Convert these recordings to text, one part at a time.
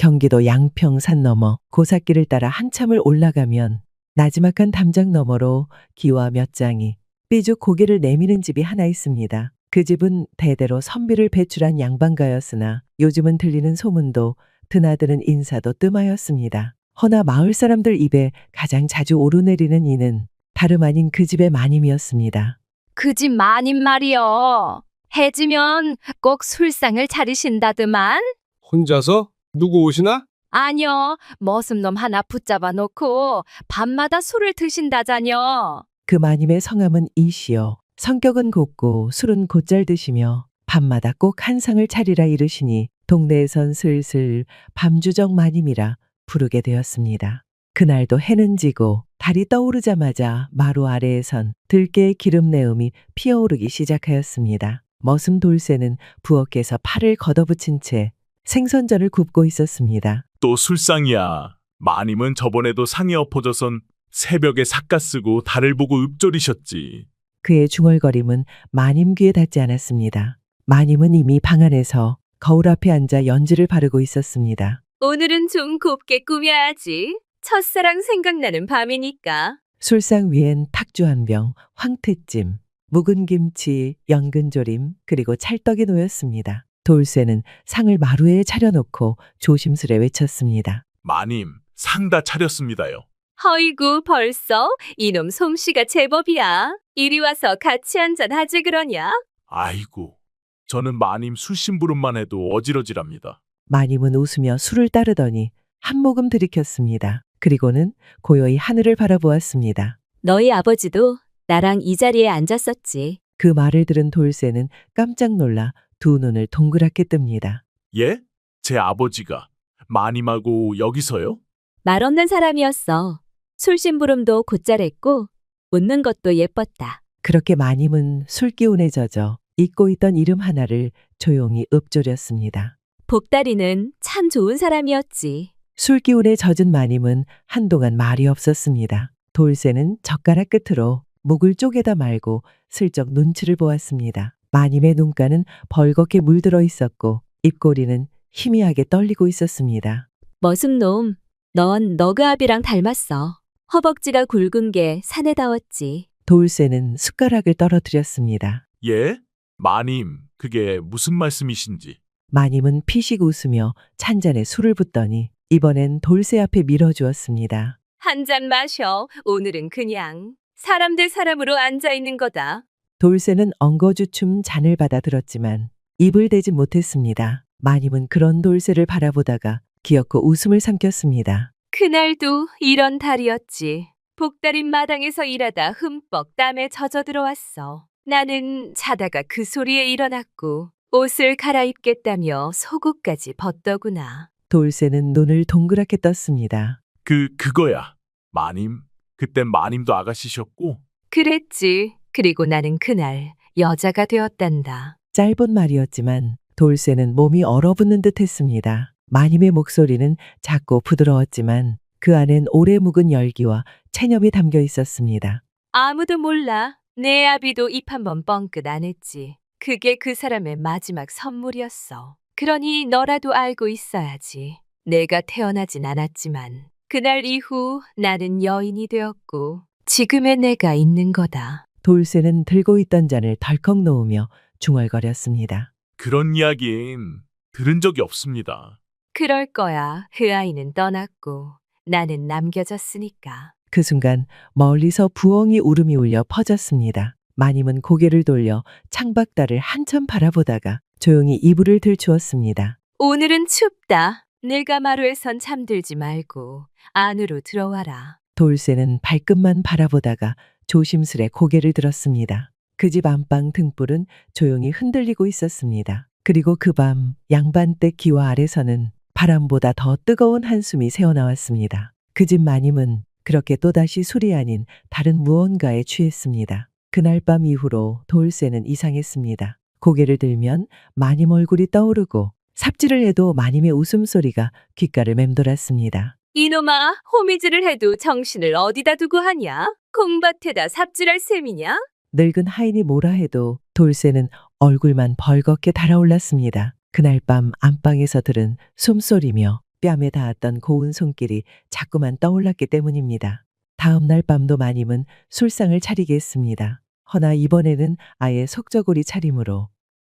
경기도 양평산 너머 고삿길을 따라 한참을 올라가면 나지막한 담장 너머로 기와 몇 장이 삐죽 고개를 내미는 집이 하나 있습니다. 그 집은 대대로 선비를 배출한 양반가였으나 요즘은 들리는 소문도 드나드는 인사도 뜸하였습니다. 허나 마을 사람들 입에 가장 자주 오르내리는 이는 다름 아닌 그 집의 마님이었습니다. 그 집 마님 말이여. 해지면 꼭 술상을 차리신다더만. 혼자서? 누구 오시나? 아니여, 머슴놈 하나 붙잡아 놓고 밤마다 술을 드신다자녀. 그 마님의 성함은 이시요. 성격은 곱고 술은 곧잘 드시며 밤마다 꼭 한 상을 차리라 이르시니 동네에선 슬슬 밤주정 마님이라 부르게 되었습니다. 그날도 해는 지고 달이 떠오르자마자 마루 아래에선 들깨의 기름 내음이 피어오르기 시작하였습니다. 머슴 돌쇠는 부엌에서 팔을 걷어붙인 채 생선전을 굽고 있었습니다. 또 술상이야. 마님은 저번에도 상에 엎어져선 새벽에 삿갓 쓰고 달을 보고 읊조리셨지. 그의 중얼거림은 마님 귀에 닿지 않았습니다. 마님은 이미 방 안에서 거울 앞에 앉아 연지를 바르고 있었습니다. 오늘은 좀 곱게 꾸며야지. 첫사랑 생각나는 밤이니까. 술상 위엔 탁주 한 병, 황태찜, 묵은 김치, 연근조림, 그리고 찰떡이 놓였습니다. 돌쇠는 상을 마루에 차려놓고 조심스레 외쳤습니다. 마님, 상 다 차렸습니다요. 허이구 벌써? 이놈 솜씨가 제법이야. 이리 와서 같이 한잔 하지 그러냐? 아이고, 저는 마님 술심부름만 해도 어지러지랍니다. 마님은 웃으며 술을 따르더니 한 모금 들이켰습니다. 그리고는 고요히 하늘을 바라보았습니다. 너희 아버지도 나랑 이 자리에 앉았었지. 그 말을 들은 돌쇠는 깜짝 놀라 두 눈을 동그랗게 뜹니다. 예? 제 아버지가 마님하고 여기서요? 말 없는 사람이었어. 술심부름도 곧잘 했고 웃는 것도 예뻤다. 그렇게 마님은 술기운에 젖어 잊고 있던 이름 하나를 조용히 읊조렸습니다. 복다리는 참 좋은 사람이었지. 술기운에 젖은 마님은 한동안 말이 없었습니다. 돌쇠는 젓가락 끝으로 목을 쪼개다 말고 슬쩍 눈치를 보았습니다. 마님의 눈가는 벌겋게 물들어 있었고 입꼬리는 희미하게 떨리고 있었습니다. 머슴놈, 넌 너그아비랑 닮았어. 허벅지가 굵은 게 사내다웠지. 돌쇠는 숟가락을 떨어뜨렸습니다. 예? 마님, 그게 무슨 말씀이신지. 마님은 피식 웃으며 찬잔에 술을 붓더니 이번엔 돌쇠 앞에 밀어주었습니다. 한 잔 마셔. 오늘은 그냥 사람 대 사람으로 앉아있는 거다. 돌쇠는 엉거주춤 잔을 받아 들었지만 입을 대지 못했습니다. 마님은 그런 돌쇠를 바라보다가 기어코 웃음을 삼켰습니다. 그날도 이런 달이었지. 복다린 마당에서 일하다 흠뻑 땀에 젖어 들어왔어. 나는 자다가 그 소리에 일어났고 옷을 갈아입겠다며 속옷까지 벗더구나. 돌쇠는 눈을 동그랗게 떴습니다. 그거야. 마님, 그땐 마님도 아가씨셨고. 그랬지. 그리고 나는 그날 여자가 되었단다. 짧은 말이었지만 돌쇠는 몸이 얼어붙는 듯 했습니다. 마님의 목소리는 작고 부드러웠지만 그 안엔 오래 묵은 열기와 체념이 담겨 있었습니다. 아무도 몰라. 내 아비도 입 한번 뻥끗 안 했지. 그게 그 사람의 마지막 선물이었어. 그러니 너라도 알고 있어야지. 내가 태어나진 않았지만 그날 이후 나는 여인이 되었고 지금의 내가 있는 거다. 돌쇠는 들고 있던 잔을 덜컥 놓으며 중얼거렸습니다. 그런 이야기는 들은 적이 없습니다. 그럴 거야. 그 아이는 떠났고 나는 남겨졌으니까. 그 순간 멀리서 부엉이 울음이 울려 퍼졌습니다. 마님은 고개를 돌려 창밖달을 한참 바라보다가 조용히 이불을 들추었습니다. 오늘은 춥다. 내가 마루에선 잠들지 말고 안으로 들어와라. 돌쇠는 발끝만 바라보다가 조심스레 고개를 들었습니다. 그 집 안방 등불은 조용히 흔들리고 있었습니다. 그리고 그 밤 양반댁 기와 아래서는 바람보다 더 뜨거운 한숨이 새어나왔습니다. 그 집 마님은 그렇게 또다시 술이 아닌 다른 무언가에 취했습니다. 그날 밤 이후로 돌쇠는 이상했습니다. 고개를 들면 마님 얼굴이 떠오르고 삽질을 해도 마님의 웃음소리가 귓가를 맴돌았습니다. 이놈아, 호미질을 해도 정신을 어디다 두고 하냐? 콩밭에다 삽질할 셈이냐? 늙은 하인이 뭐라 해도 돌쇠는 얼굴만 벌겋게 달아올랐습니다. 그날 밤 안방에서 들은 숨소리며 뺨에 닿았던 고운 손길이 자꾸만 떠올랐기 때문입니다. 다음 날 밤도 마님은 술상을 차리게 했습니다. 허나 이번에는 아예 속저고리 차림으로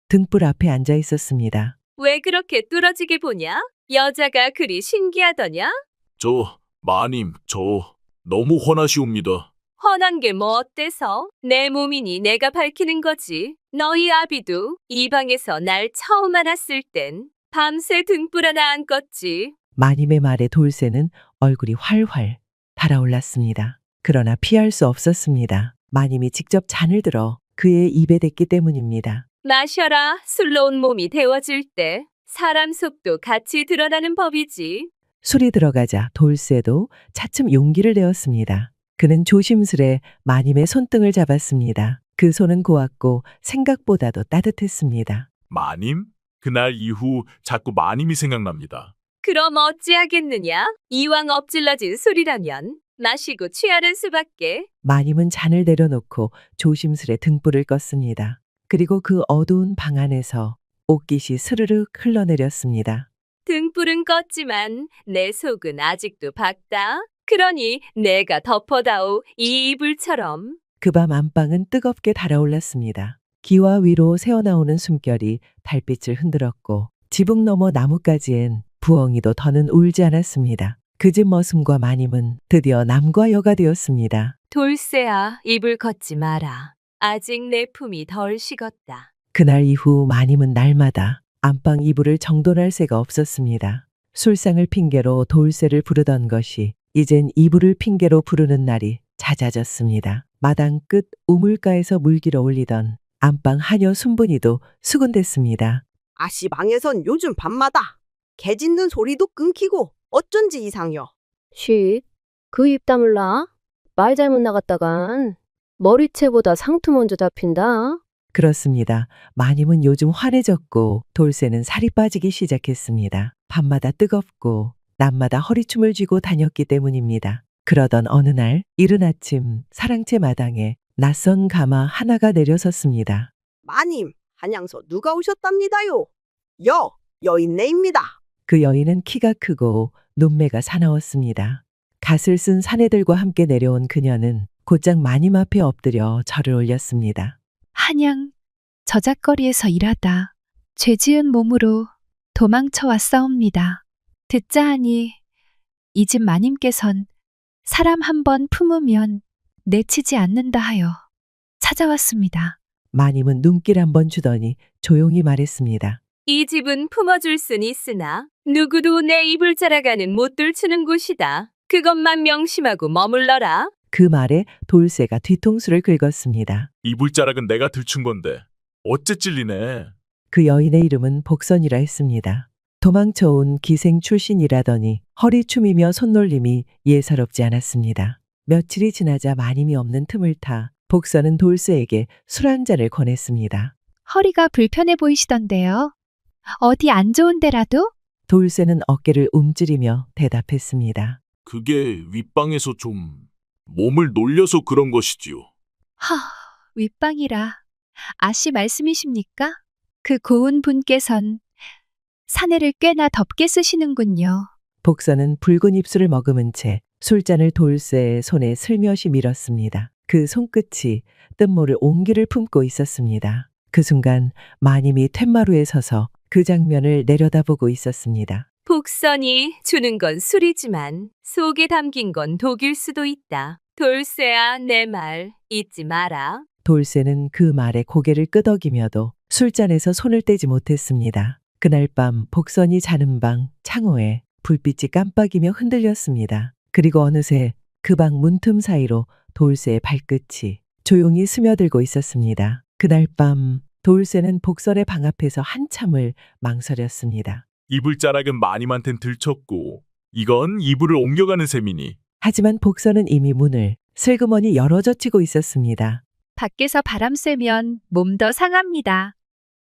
등불 앞에 앉아 있었습니다. 왜 그렇게 뚫어지게 보냐? 여자가 그리 신기하더냐? 마님, 너무 화나시옵니다. 훤한 게 뭐 어때서? 내 몸이니 내가 밝히는 거지. 너희 아비도 이 방에서 날 처음 알았을 땐 밤새 등불 하나 안 껐지. 마님의 말에 돌쇠는 얼굴이 활활 달아올랐습니다. 그러나 피할 수 없었습니다. 마님이 직접 잔을 들어 그의 입에 댔기 때문입니다. 마셔라. 술로 온 몸이 데워질 때 사람 속도 같이 드러나는 법이지. 술이 들어가자 돌쇠도 차츰 용기를 내었습니다. 그는 조심스레 마님의 손등을 잡았습니다. 그 손은 고왔고 생각보다도 따뜻했습니다. 마님? 그날 이후 자꾸 마님이 생각납니다. 그럼 어찌하겠느냐? 이왕 엎질러진 술이라면 마시고 취하는 수밖에. 마님은 잔을 내려놓고 조심스레 등불을 껐습니다. 그리고 그 어두운 방 안에서 옷깃이 스르륵 흘러내렸습니다. 등불은 껐지만 내 속은 아직도 밝다. 그러니 내가 덮어다오 이 이불처럼. 그 밤 안방은 뜨겁게 달아올랐습니다. 기와 위로 새어나오는 숨결이 달빛을 흔들었고 지붕 너머 나뭇가지엔 부엉이도 더는 울지 않았습니다. 그 집 머슴과 마님은 드디어 남과 여가 되었습니다. 돌쇠야, 이불 걷지 마라. 아직 내 품이 덜 식었다. 그날 이후 마님은 날마다 안방 이불을 정돈할 새가 없었습니다. 술상을 핑계로 돌쇠를 부르던 것이 이젠 이불을 핑계로 부르는 날이 잦아졌습니다. 마당 끝 우물가에서 물길어 올리던 안방 하녀 순분이도 수군댔습니다. 아씨 방에선 요즘 밤마다 개 짖는 소리도 끊기고 어쩐지 이상여. 쉿, 그 입 다물라. 말 잘못 나갔다간 머리채보다 상투 먼저 잡힌다. 그렇습니다. 마님은 요즘 환해졌고 돌쇠는 살이 빠지기 시작했습니다. 밤마다 뜨겁고 낮마다 허리춤을 쥐고 다녔기 때문입니다. 그러던 어느 날 이른 아침 사랑채 마당에 낯선 가마 하나가 내려섰습니다. 마님, 한양서 누가 오셨답니다요? 여인네입니다. 그 여인은 키가 크고 눈매가 사나웠습니다. 갓을 쓴 사내들과 함께 내려온 그녀는 곧장 마님 앞에 엎드려 절을 올렸습니다. 한양, 저작거리에서 일하다 죄 지은 몸으로 도망쳐 왔사옵니다. 듣자 하니 이 집 마님께선 사람 한 번 품으면 내치지 않는다 하여 찾아왔습니다. 마님은 눈길 한번 주더니 조용히 말했습니다. 이 집은 품어줄 순 있으나 누구도 내 이불 자라가는 못 들추는 곳이다. 그것만 명심하고 머물러라. 그 말에 돌쇠가 뒤통수를 긁었습니다. 이불자락은 내가 들춘 건데 어째 찔리네. 그 여인의 이름은 복선이라 했습니다. 도망쳐온 기생 출신이라더니 허리춤이며 손놀림이 예사롭지 않았습니다. 며칠이 지나자 마님이 없는 틈을 타 복선은 돌쇠에게 술 한 잔을 권했습니다. 허리가 불편해 보이시던데요. 어디 안 좋은 데라도? 돌쇠는 어깨를 움츠리며 대답했습니다. 그게 윗방에서 좀 몸을 놀려서 그런 것이지요. 하, 윗방이라. 아씨 말씀이십니까? 그 고운 분께선 사내를 꽤나 덥게 쓰시는군요. 복선은 붉은 입술을 머금은 채 술잔을 돌쇠의 손에 슬며시 밀었습니다. 그 손끝이 뜬모를 온기를 품고 있었습니다. 그 순간 마님이 툇마루에 서서 그 장면을 내려다보고 있었습니다. 복선이 주는 건 술이지만 속에 담긴 건 독일 수도 있다. 돌쇠야, 내 말 잊지 마라. 돌쇠는 그 말에 고개를 끄덕이며도 술잔에서 손을 떼지 못했습니다. 그날 밤 복선이 자는 방 창호에 불빛이 깜빡이며 흔들렸습니다. 그리고 어느새 그 방 문틈 사이로 돌쇠의 발끝이 조용히 스며들고 있었습니다. 그날 밤 돌쇠는 복선의 방 앞에서 한참을 망설였습니다. 이불자락은 마님한텐 들쳤고 이건 이불을 옮겨가는 셈이니. 하지만 복선은 이미 문을 슬그머니 열어젖히고 있었습니다. 밖에서 바람 쐬면 몸 더 상합니다.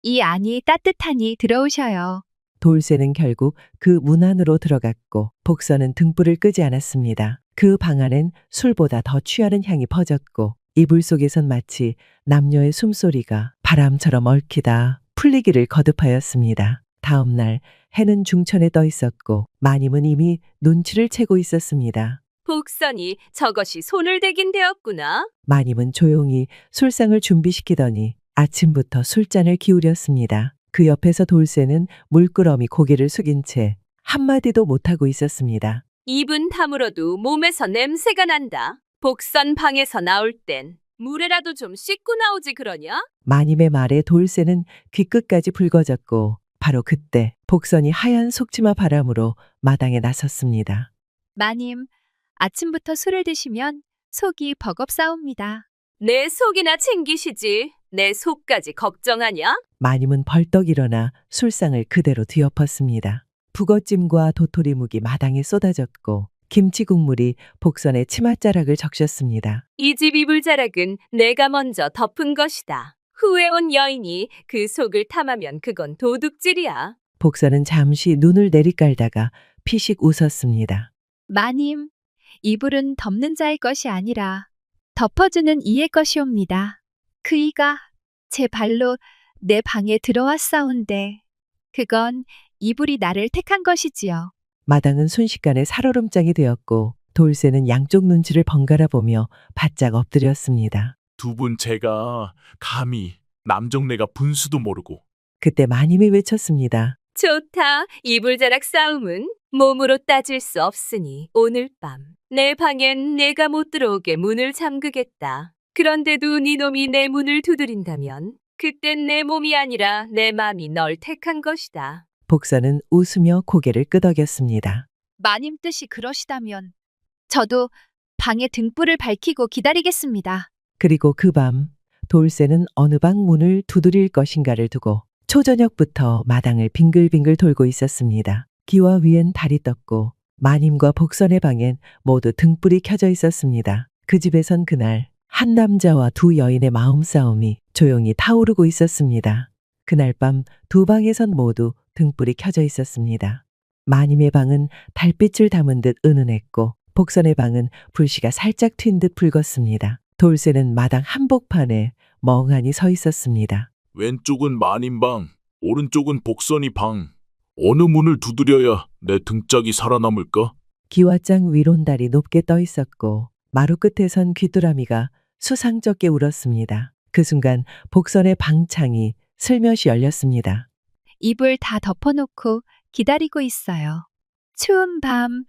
이 안이 따뜻하니 들어오셔요. 돌쇠는 결국 그 문 안으로 들어갔고 복선은 등불을 끄지 않았습니다. 그 방 안엔 술보다 더 취하는 향이 퍼졌고 이불 속에선 마치 남녀의 숨소리가 바람처럼 얽히다 풀리기를 거듭하였습니다. 다음 날 해는 중천에 떠 있었고 마님은 이미 눈치를 채고 있었습니다. 복선이 저것이 손을 대긴 되었구나. 마님은 조용히 술상을 준비시키더니 아침부터 술잔을 기울였습니다. 그 옆에서 돌쇠는 물끄러미 고개를 숙인 채 한마디도 못하고 있었습니다. 입은 다물어도 몸에서 냄새가 난다. 복선 방에서 나올 땐 물에라도 좀 씻고 나오지 그러냐? 마님의 말에 돌쇠는 귀끝까지 붉어졌고 바로 그때 복선이 하얀 속치마 바람으로 마당에 나섰습니다. 마님, 아침부터 술을 드시면 속이 버겁사옵니다. 내 속이나 챙기시지. 내 속까지 걱정하냐? 마님은 벌떡 일어나 술상을 그대로 뒤엎었습니다. 북어찜과 도토리묵이 마당에 쏟아졌고 김치 국물이 복선의 치맛자락을 적셨습니다. 이 집 이불자락은 내가 먼저 덮은 것이다. 후에 온 여인이 그 속을 탐하면 그건 도둑질이야. 복선은 잠시 눈을 내리깔다가 피식 웃었습니다. 마님, 이불은 덮는 자의 것이 아니라 덮어주는 이의 것이옵니다. 그 이가 제 발로 내 방에 들어왔사온데 그건 이불이 나를 택한 것이지요. 마당은 순식간에 살얼음장이 되었고 돌쇠는 양쪽 눈치를 번갈아 보며 바짝 엎드렸습니다. 두 분 제가 감히 남정네가 분수도 모르고 그때 마님이 외쳤습니다. 좋다. 이불자락 싸움은 몸으로 따질 수 없으니 오늘 밤 내 방엔 내가 못 들어오게 문을 잠그겠다. 그런데도 네 놈이 내 문을 두드린다면 그땐 내 몸이 아니라 내 마음이 널 택한 것이다. 복선은 웃으며 고개를 끄덕였습니다. 마님 뜻이 그러시다면 저도 방에 등불을 밝히고 기다리겠습니다. 그리고 그 밤 돌쇠는 어느 방 문을 두드릴 것인가를 두고 초저녁부터 마당을 빙글빙글 돌고 있었습니다. 기와 위엔 달이 떴고 마님과 복선의 방엔 모두 등불이 켜져 있었습니다. 그 집에선 그날 한 남자와 두 여인의 마음싸움이 조용히 타오르고 있었습니다. 그날 밤 두 방에선 모두 등불이 켜져 있었습니다. 마님의 방은 달빛을 담은 듯 은은했고 복선의 방은 불씨가 살짝 튄 듯 붉었습니다. 돌쇠는 마당 한복판에 멍하니 서 있었습니다. 왼쪽은 마님방, 오른쪽은 복선이 방. 어느 문을 두드려야 내 등짝이 살아남을까? 기와장 위론달이 높게 떠 있었고 마루 끝에선 귀뚜라미가 수상쩍게 울었습니다. 그 순간 복선의 방창이 슬며시 열렸습니다. 이불 다 덮어놓고 기다리고 있어요. 추운 밤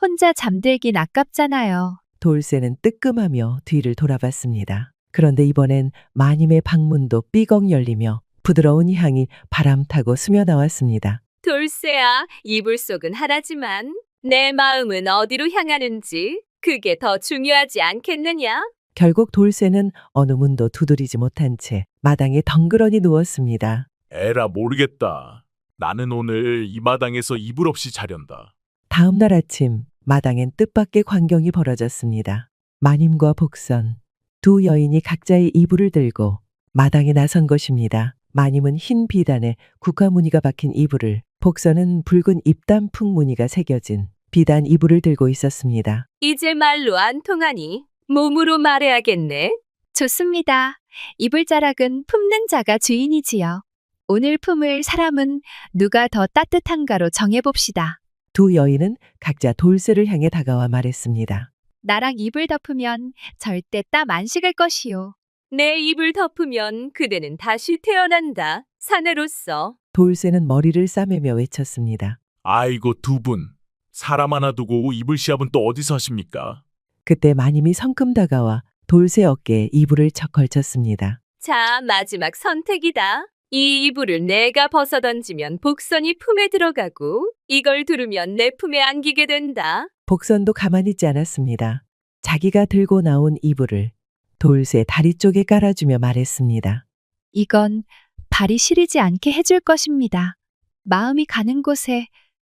혼자 잠들긴 아깝잖아요. 돌쇠는 뜨끔하며 뒤를 돌아봤습니다. 그런데 이번엔 마님의 방문도 삐걱 열리며 부드러운 향이 바람 타고 스며 나왔습니다. 돌쇠야, 이불 속은 하나지만 내 마음은 어디로 향하는지 그게 더 중요하지 않겠느냐? 결국 돌쇠는 어느 문도 두드리지 못한 채 마당에 덩그러니 누웠습니다. 에라 모르겠다. 나는 오늘 이 마당에서 이불 없이 자련다. 다음 날 아침 마당엔 뜻밖의 광경이 벌어졌습니다. 마님과 복선, 두 여인이 각자의 이불을 들고 마당에 나선 것입니다. 마님은 흰 비단에 국화무늬가 박힌 이불을, 복선은 붉은 입단풍 무늬가 새겨진 비단 이불을 들고 있었습니다. 이제 말로 안 통하니 몸으로 말해야겠네. 좋습니다. 이불자락은 품는 자가 주인이지요. 오늘 품을 사람은 누가 더 따뜻한가로 정해봅시다. 두 여인은 각자 돌쇠를 향해 다가와 말했습니다. 나랑 이불 덮으면 절대 땀 안 식을 것이요. 내 입을 덮으면 그대는 다시 태어난다. 사내로서. 돌쇠는 머리를 싸매며 외쳤습니다. 아이고 두 분. 사람 하나 두고 이불 시합은 또 어디서 하십니까? 그때 마님이 성큼 다가와 돌쇠 어깨에 이불을 척 걸쳤습니다. 자, 마지막 선택이다. 이 이불을 내가 벗어던지면 복선이 품에 들어가고 이걸 두르면 내 품에 안기게 된다. 복선도 가만히 있지 않았습니다. 자기가 들고 나온 이불을 돌쇠 다리 쪽에 깔아주며 말했습니다. 이건 발이 시리지 않게 해줄 것입니다. 마음이 가는 곳에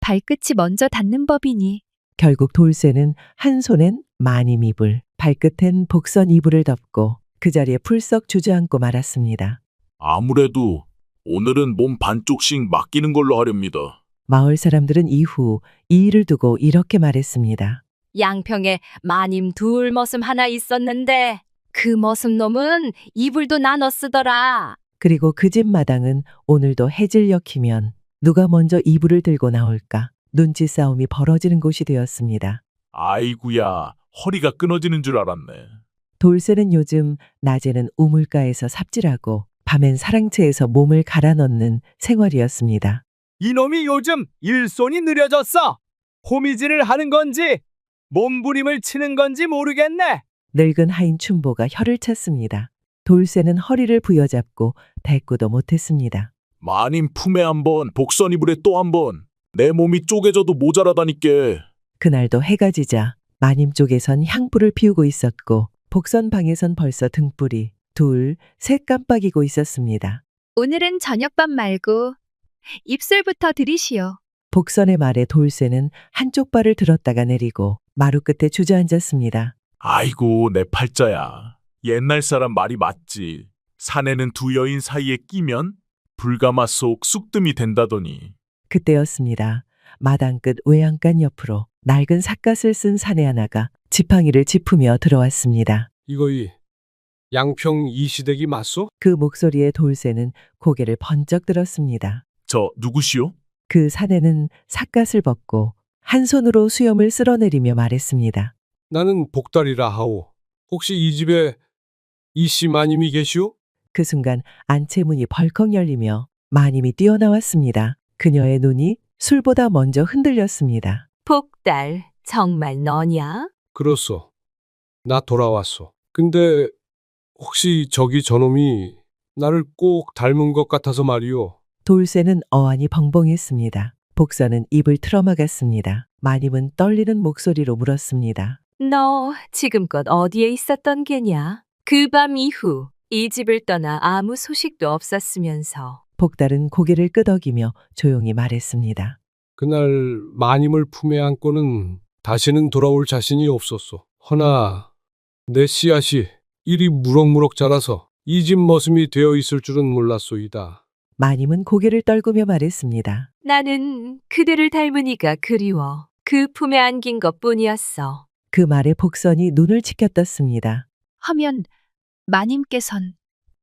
발끝이 먼저 닿는 법이니. 결국 돌쇠는 한 손엔 마님 이불, 발끝엔 복선 이불을 덮고 그 자리에 풀썩 주저앉고 말았습니다. 아무래도 오늘은 몸 반쪽씩 맡기는 걸로 하렵니다. 마을 사람들은 이후 이 일을 두고 이렇게 말했습니다. 양평에 마님 둘 머슴 하나 있었는데 그 머슴 놈은 이불도 나눠 쓰더라. 그리고 그 집 마당은 오늘도 해질 역이면 누가 먼저 이불을 들고 나올까 눈치 싸움이 벌어지는 곳이 되었습니다. 아이구야, 허리가 끊어지는 줄 알았네. 돌쇠는 요즘 낮에는 우물가에서 삽질하고 밤엔 사랑채에서 몸을 갈아 넣는 생활이었습니다. 이놈이 요즘 일손이 느려졌어. 호미질을 하는 건지 몸부림을 치는 건지 모르겠네. 늙은 하인 춘보가 혀를 찼습니다. 돌쇠는 허리를 부여잡고 대꾸도 못했습니다. 마님 품에 한 번, 복선 이불에 또 한 번. 내 몸이 쪼개져도 모자라다니께. 그날도 해가 지자 마님 쪽에선 향불을 피우고 있었고 복선 방에선 벌써 등불이 둘, 셋 깜빡이고 있었습니다. 오늘은 저녁밥 말고 입술부터 들이시오. 복선의 말에 돌쇠는 한쪽 발을 들었다가 내리고 마루 끝에 주저앉았습니다. 아이고, 내 팔자야. 옛날 사람 말이 맞지. 사내는 두 여인 사이에 끼면 불가마 속 쑥뜸이 된다더니. 그때였습니다. 마당 끝 외양간 옆으로 낡은 삿갓을 쓴 사내 하나가 지팡이를 짚으며 들어왔습니다. 이거이 양평 이시댁이 맞소? 그 목소리에 돌쇠는 고개를 번쩍 들었습니다. 저 누구시오? 그 사내는 삿갓을 벗고 한 손으로 수염을 쓸어내리며 말했습니다. 나는 복달이라 하오. 혹시 이 집에 이씨 마님이 계시오? 그 순간 안채문이 벌컥 열리며 마님이 뛰어나왔습니다. 그녀의 눈이 술보다 먼저 흔들렸습니다. 복달, 정말 너냐? 그렇소. 나 돌아왔소. 근데 혹시 저기 저놈이 나를 꼭 닮은 것 같아서 말이오. 돌쇠는 어안이 벙벙했습니다. 복선은 입을 틀어막았습니다. 마님은 떨리는 목소리로 물었습니다. 너 지금껏 어디에 있었던 게냐? 그 밤 이후 이 집을 떠나 아무 소식도 없었으면서. 복달은 고개를 끄덕이며 조용히 말했습니다. 그날 마님을 품에 안고는 다시는 돌아올 자신이 없었소. 허나 내 씨앗이 이리 무럭무럭 자라서 이 집 머슴이 되어 있을 줄은 몰랐소이다. 마님은 고개를 떨구며 말했습니다. 나는 그대를 닮은 이가 그리워 그 품에 안긴 것뿐이었어. 그 말에 복선이 눈을 치켜떴습니다. 하면 마님께선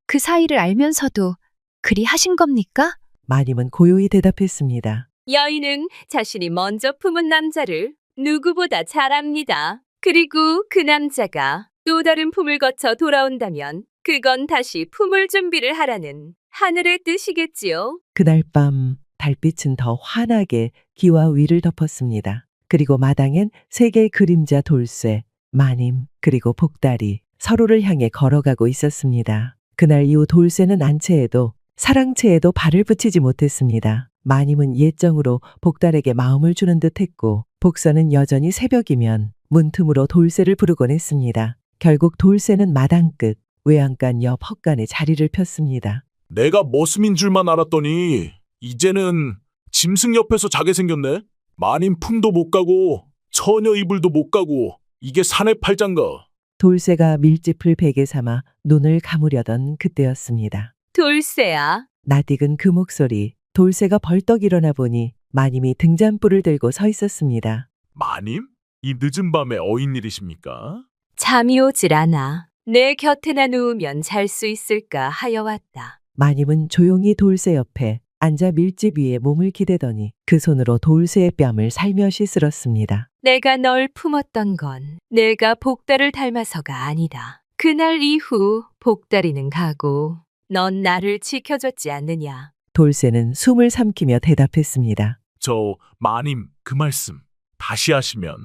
그 사이를 알면서도 그리 하신 겁니까? 마님은 고요히 대답했습니다. 여인은 자신이 먼저 품은 남자를 누구보다 잘 압니다. 그리고 그 남자가 또 다른 품을 거쳐 돌아온다면 그건 다시 품을 준비를 하라는 하늘의 뜻이겠지요. 그날 밤 달빛은 더 환하게 기와 위를 덮었습니다. 그리고 마당엔 세 개의 그림자 돌쇠, 마님, 그리고 복달이 서로를 향해 걸어가고 있었습니다. 그날 이후 돌쇠는 안채에도 사랑채에도 발을 붙이지 못했습니다. 마님은 옛정으로 복달에게 마음을 주는 듯 했고 복선은 여전히 새벽이면 문틈으로 돌쇠를 부르곤 했습니다. 결국 돌쇠는 마당 끝 외양간 옆 헛간에 자리를 폈습니다. 내가 머슴인 줄만 알았더니 이제는 짐승 옆에서 자게 생겼네. 마님 품도 못 가고 처녀 이불도 못 가고 이게 사내 팔잔가. 돌쇠가 밀짚을 베개 삼아 눈을 감으려던 그때였습니다. 돌쇠야, 낯익은 그 목소리, 돌쇠가 벌떡 일어나 보니 마님이 등잔불을 들고 서 있었습니다. 마님? 이 늦은 밤에 어인 일이십니까? 잠이 오질 않아. 내 곁에나 누우면 잘 수 있을까 하여 왔다. 마님은 조용히 돌쇠 옆에 앉아 밀집 위에 몸을 기대더니 그 손으로 돌쇠의 뺨을 살며시 쓸었습니다. 내가 널 품었던 건 내가 복달을 닮아서가 아니다. 그날 이후 복달이는 가고 넌 나를 지켜줬지 않느냐. 돌쇠는 숨을 삼키며 대답했습니다. 저 마님 그 말씀 다시 하시면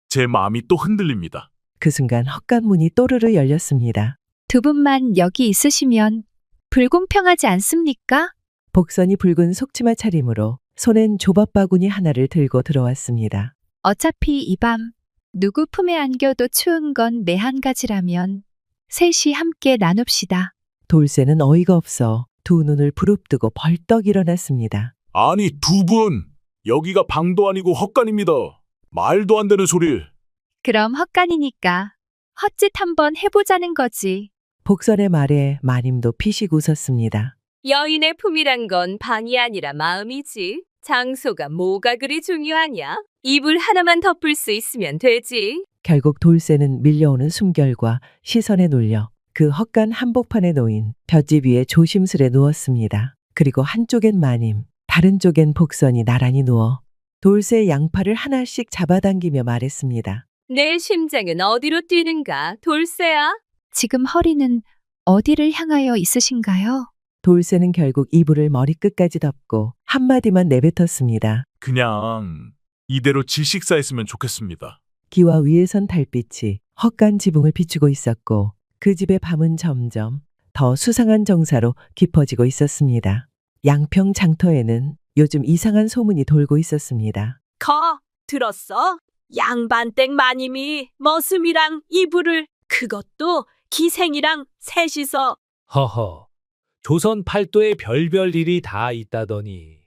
제 마음이 또 흔들립니다. 그 순간 헛간문이 또르르 열렸습니다. 두 분만 여기 있으시면 불공평하지 않습니까? 복선이 붉은 속치마 차림으로 손엔 조밥 바구니 하나를 들고 들어왔습니다. 어차피 이 밤 누구 품에 안겨도 추운 건 매 한 가지라면 셋이 함께 나눕시다. 돌쇠는 어이가 없어 두 눈을 부릅뜨고 벌떡 일어났습니다. 아니 두 분 여기가 방도 아니고 헛간입니다. 말도 안 되는 소리. 그럼 헛간이니까 헛짓 한번 해보자는 거지. 복선의 말에 마님도 피식 웃었습니다. 여인의 품이란 건 방이 아니라 마음이지. 장소가 뭐가 그리 중요하냐? 이불 하나만 덮을 수 있으면 되지. 결국 돌쇠는 밀려오는 숨결과 시선에 놀려 그 헛간 한복판에 놓인 볏짚 위에 조심스레 누웠습니다. 그리고 한쪽엔 마님, 다른 쪽엔 복선이 나란히 누워 돌쇠의 양팔을 하나씩 잡아당기며 말했습니다. 내 심장은 어디로 뛰는가, 돌쇠야? 지금 허리는 어디를 향하여 있으신가요? 돌쇠는 결국 이불을 머리끝까지 덮고 한마디만 내뱉었습니다. 그냥 이대로 질식사했으면 좋겠습니다. 기와 위에선 달빛이 헛간 지붕을 비추고 있었고 그 집의 밤은 점점 더 수상한 정사로 깊어지고 있었습니다. 양평 장터에는 요즘 이상한 소문이 돌고 있었습니다. 들었어? 양반댁 마님이 머슴이랑 이불을 그것도 기생이랑 셋이서 허허, 조선 팔도에 별별 일이 다 있다더니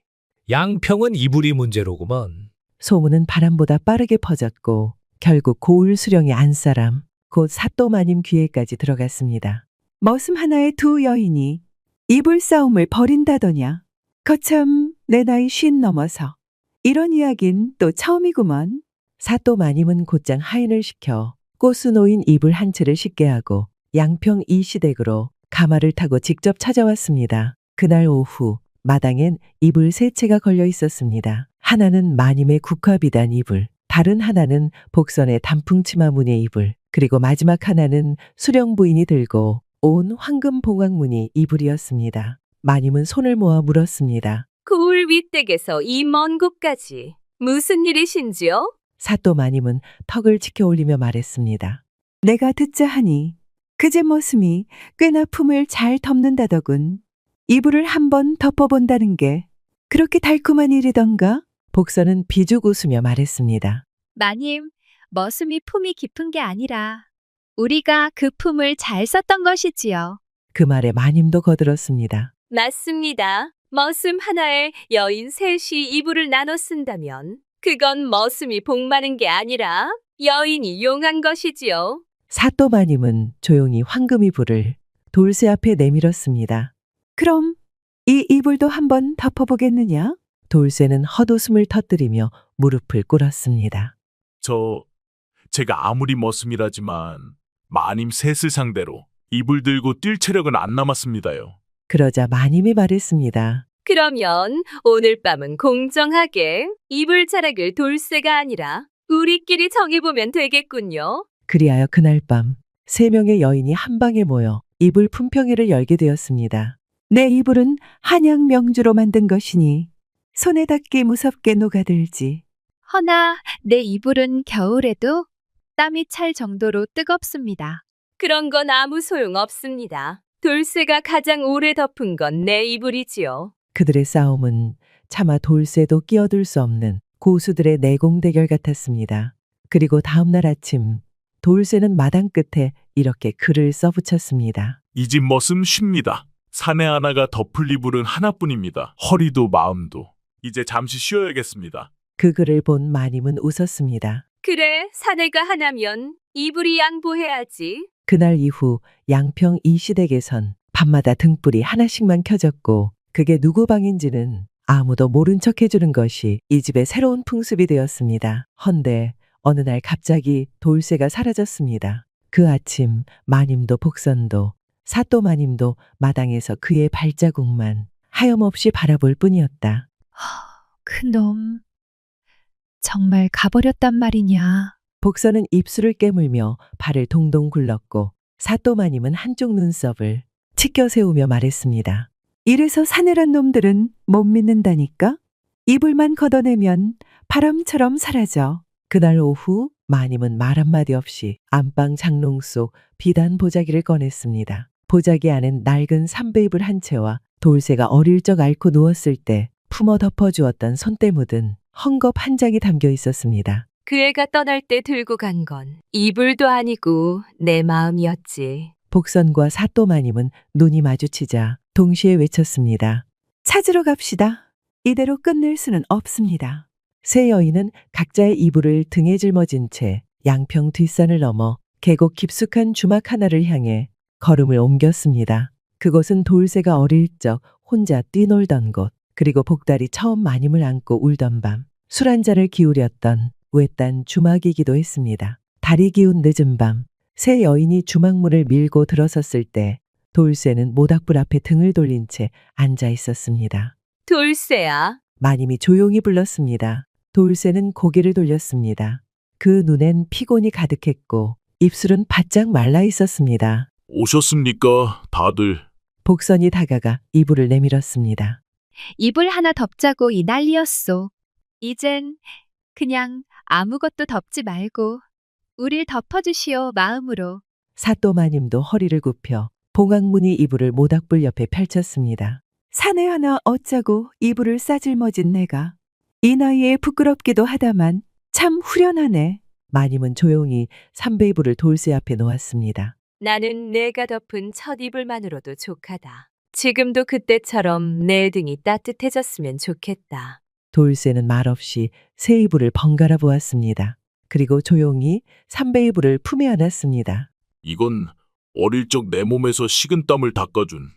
양평은 이불이 문제로구먼. 소문은 바람보다 빠르게 퍼졌고 결국 고을 수령의 안사람 곧 사또마님 귀에까지 들어갔습니다. 머슴 하나의 두 여인이 이불 싸움을 벌인다더냐. 거참 내 나이 50 넘어서 이런 이야긴 또 처음이구먼. 사또마님은 곧장 하인을 시켜 꼬수 놓인 이불 한 채를 씻게 하고 양평 이시댁으로 가마를 타고 직접 찾아왔습니다. 그날 오후 마당엔 이불 3채가 걸려 있었습니다. 하나는 마님의 국화비단 이불, 다른 하나는 복선의 단풍치마 무늬 이불, 그리고 마지막 하나는 수령 부인이 들고 온 황금 봉황무늬 이불이었습니다. 마님은 손을 모아 물었습니다. 고을 윗댁에서 이 먼 곳까지 무슨 일이신지요? 사또 마님은 턱을 치켜 올리며 말했습니다. 내가 듣자 하니 그제 머슴이 꽤나 품을 잘 덮는다더군. 이불을 한번 덮어본다는 게 그렇게 달콤한 일이던가? 복선은 비죽 웃으며 말했습니다. 마님, 머슴이 품이 깊은 게 아니라 우리가 그 품을 잘 썼던 것이지요. 그 말에 마님도 거들었습니다. 맞습니다. 머슴 하나에 여인 셋이 이불을 나눠 쓴다면 그건 머슴이 복 많은 게 아니라 여인이 용한 것이지요. 사또 마님은 조용히 황금 이불을 돌쇠 앞에 내밀었습니다. 그럼 이 이불도 한번 덮어보겠느냐? 돌쇠는 헛웃음을 터뜨리며 무릎을 꿇었습니다. 제가 아무리 머슴이라지만 마님 셋을 상대로 이불 들고 뛸 체력은 안 남았습니다요. 그러자 마님이 말했습니다. 그러면 오늘 밤은 공정하게 이불 자락을 돌쇠가 아니라 우리끼리 정해보면 되겠군요. 그리하여 그날 밤 3명의 여인이 한 방에 모여 이불 품평회를 열게 되었습니다. 내 이불은 한양 명주로 만든 것이니 손에 닿기 무섭게 녹아들지. 허나 내 이불은 겨울에도 땀이 찰 정도로 뜨겁습니다. 그런 건 아무 소용 없습니다. 돌쇠가 가장 오래 덮은 건 내 이불이지요. 그들의 싸움은 차마 돌쇠도 끼어들 수 없는 고수들의 내공 대결 같았습니다. 그리고 다음 날 아침 돌쇠는 마당 끝에 이렇게 글을 써붙였습니다. 이 집 머슴 쉽니다. 사내 하나가 덮을 이불은 하나뿐입니다. 허리도 마음도. 이제 잠시 쉬어야겠습니다. 그 글을 본 마님은 웃었습니다. 그래, 사내가 하나면 이불이 양보해야지. 그날 이후 양평 이시댁에선 밤마다 등불이 하나씩만 켜졌고 그게 누구 방인지는 아무도 모른 척 해주는 것이 이 집의 새로운 풍습이 되었습니다. 헌데 어느 날 갑자기 돌쇠가 사라졌습니다. 그 아침 마님도 복선도 사또 마님도 마당에서 그의 발자국만 하염없이 바라볼 뿐이었다. 그놈, 정말 가버렸단 말이냐. 복선은 입술을 깨물며 발을 동동 굴렀고 사또 마님은 한쪽 눈썹을 치켜 세우며 말했습니다. 이래서 사내란 놈들은 못 믿는다니까? 이불만 걷어내면 바람처럼 사라져. 그날 오후 마님은 말 한마디 없이 안방 장롱 속 비단 보자기를 꺼냈습니다. 보자기 안엔 낡은 삼베이불 한 채와 돌쇠가 어릴 적 앓고 누웠을 때 품어 덮어주었던 손때 묻은 헝겊 한 장이 담겨 있었습니다. 그 애가 떠날 때 들고 간 건 이불도 아니고 내 마음이었지. 복선과 사또 마님은 눈이 마주치자 동시에 외쳤습니다. 찾으러 갑시다. 이대로 끝낼 수는 없습니다. 세 여인은 각자의 이불을 등에 짊어진 채 양평 뒷산을 넘어 계곡 깊숙한 주막 하나를 향해 걸음을 옮겼습니다. 그곳은 돌쇠가 어릴 적 혼자 뛰놀던 곳, 그리고 복달이 처음 마님을 안고 울던 밤, 술 한 잔을 기울였던 외딴 주막이기도 했습니다. 달이 기운 늦은 밤, 세 여인이 주막문을 밀고 들어섰을 때 돌쇠는 모닥불 앞에 등을 돌린 채 앉아 있었습니다. 돌쇠야. 마님이 조용히 불렀습니다. 돌쇠는 고개를 돌렸습니다. 그 눈엔 피곤이 가득했고 입술은 바짝 말라 있었습니다. 오셨습니까, 다들? 복선이 다가가 이불을 내밀었습니다. 이불 하나 덮자고 이 난리였소. 이젠 그냥 아무것도 덮지 말고 우릴 덮어주시오 마음으로. 사또마님도 허리를 굽혀 봉황문이 이불을 모닥불 옆에 펼쳤습니다. 사내 하나 어짜고 이불을 싸질머진 내가 이 나이에 부끄럽기도 하다만 참 후련하네. 마님은 조용히 삼베이불을 돌쇠 앞에 놓았습니다. 나는 내가 덮은 첫 이불만으로도 족하다. 지금도 그때처럼 내 등이 따뜻해졌으면 좋겠다. 돌쇠는 말없이 새 이불을 번갈아 보았습니다. 그리고 조용히 삼베이불을 품에 안았습니다. 이건 어릴 적 내 몸에서 식은 땀을 닦아준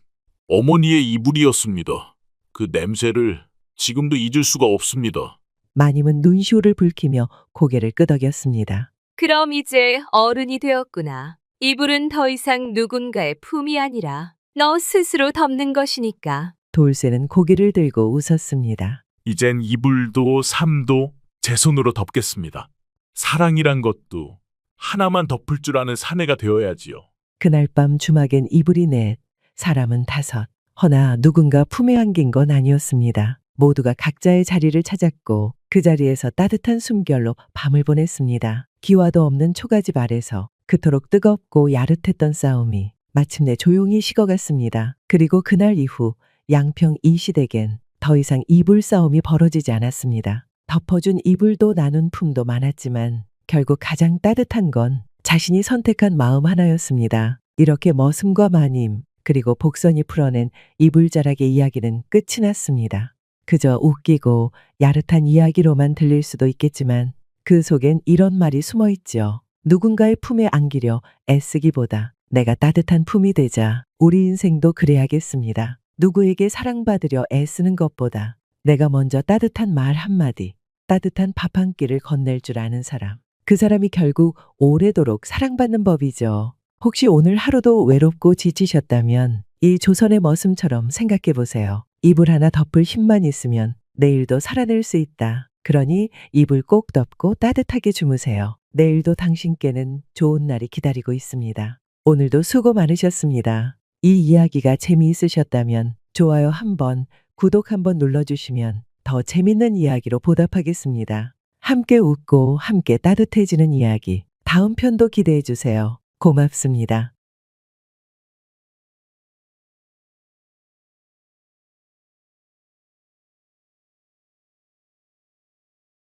어머니의 이불이었습니다. 그 냄새를 지금도 잊을 수가 없습니다. 마님은 눈시울을 붉히며 고개를 끄덕였습니다. 그럼 이제 어른이 되었구나. 이불은 더 이상 누군가의 품이 아니라 너 스스로 덮는 것이니까. 돌쇠는 고개를 들고 웃었습니다. 이젠 이불도 삶도 제 손으로 덮겠습니다. 사랑이란 것도 하나만 덮을 줄 아는 사내가 되어야지요. 그날 밤 주막엔 이불이 넷, 사람은 다섯. 허나 누군가 품에 안긴 건 아니었습니다. 모두가 각자의 자리를 찾았고 그 자리에서 따뜻한 숨결로 밤을 보냈습니다. 기와도 없는 초가집 아래서 그토록 뜨겁고 야릇했던 싸움이 마침내 조용히 식어갔습니다. 그리고 그날 이후 양평 이 시댁엔 더 이상 이불 싸움이 벌어지지 않았습니다. 덮어준 이불도 나눈 품도 많았지만 결국 가장 따뜻한 건 자신이 선택한 마음 하나였습니다. 이렇게 머슴과 마님 그리고 복선이 풀어낸 이불자락의 이야기는 끝이 났습니다. 그저 웃기고 야릇한 이야기로만 들릴 수도 있겠지만 그 속엔 이런 말이 숨어 있지요. 누군가의 품에 안기려 애쓰기보다 내가 따뜻한 품이 되자 우리 인생도 그래야겠습니다. 누구에게 사랑받으려 애쓰는 것보다 내가 먼저 따뜻한 말 한마디, 따뜻한 밥 한 끼를 건넬 줄 아는 사람. 그 사람이 결국 오래도록 사랑받는 법이죠. 혹시 오늘 하루도 외롭고 지치셨다면 이 조선의 머슴처럼 생각해 보세요. 이불 하나 덮을 힘만 있으면 내일도 살아낼 수 있다. 그러니 이불 꼭 덮고 따뜻하게 주무세요. 내일도 당신께는 좋은 날이 기다리고 있습니다. 오늘도 수고 많으셨습니다. 이 이야기가 재미있으셨다면 좋아요 한번, 구독 한번 눌러주시면 더 재밌는 이야기로 보답하겠습니다. 함께 웃고 함께 따뜻해지는 이야기. 다음 편도 기대해 주세요. 고맙습니다.